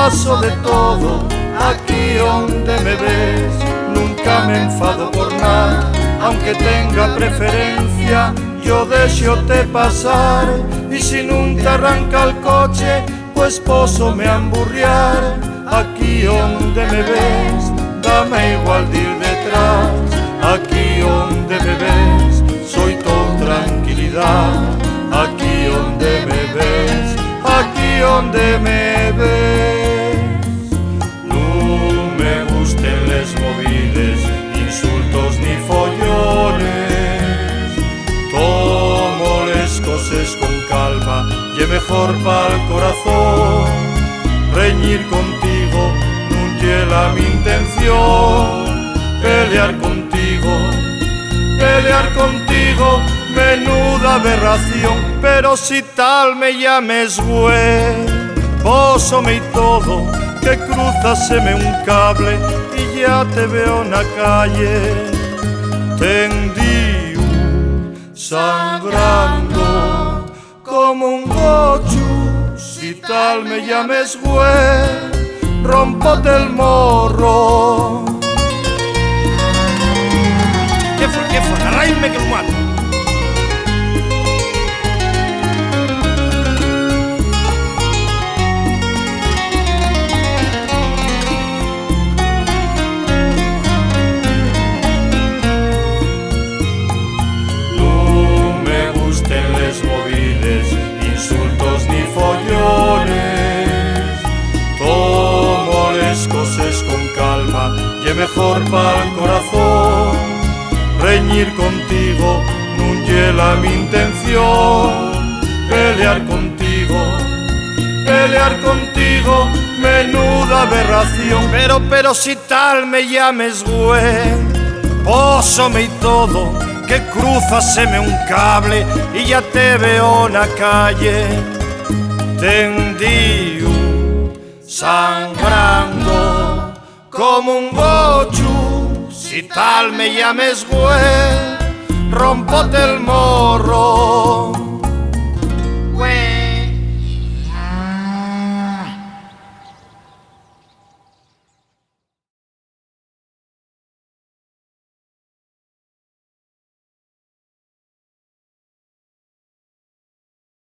paso de todo, aquí donde me ves. Nunca me enfado por nada, aunque tenga preferencia. Yo deseo te pasar, y si nunca arranca el coche, pues poso me amburriar. Aquí donde me ves, dame igual de ir detrás. Aquí donde me ves, soy todo tranquilidad. Aquí donde me ves, aquí donde me ves. No me gusten les movides, insultos ni follones. Tomo les cosas con calma y es mejor pa'l corazón. Reñir contigo nun ye la mi intención. Pelear contigo, menuda aberración. Pero si tal me llames güey, pósome y todo, que cruzaseme un cable y ya te veo en la calle tendido, sangrando como un bocho. Si tal me llames güey, rompote el morro. ¿Qué fue? Agarráisme que lo mato. No me gusten les movides, insultos ni follones. Tomo les cosas con calma y es mejor pa'l corazón. Reñir contigo nun ye la mi intención. Pelear contigo, menuda aberración. Pero si tal me llames güey, pósome y todo, que cruzaseme un cable y ya te veo en la calle tendido, sangrando como un bocho. Si tal me llames güey, rompote el morro.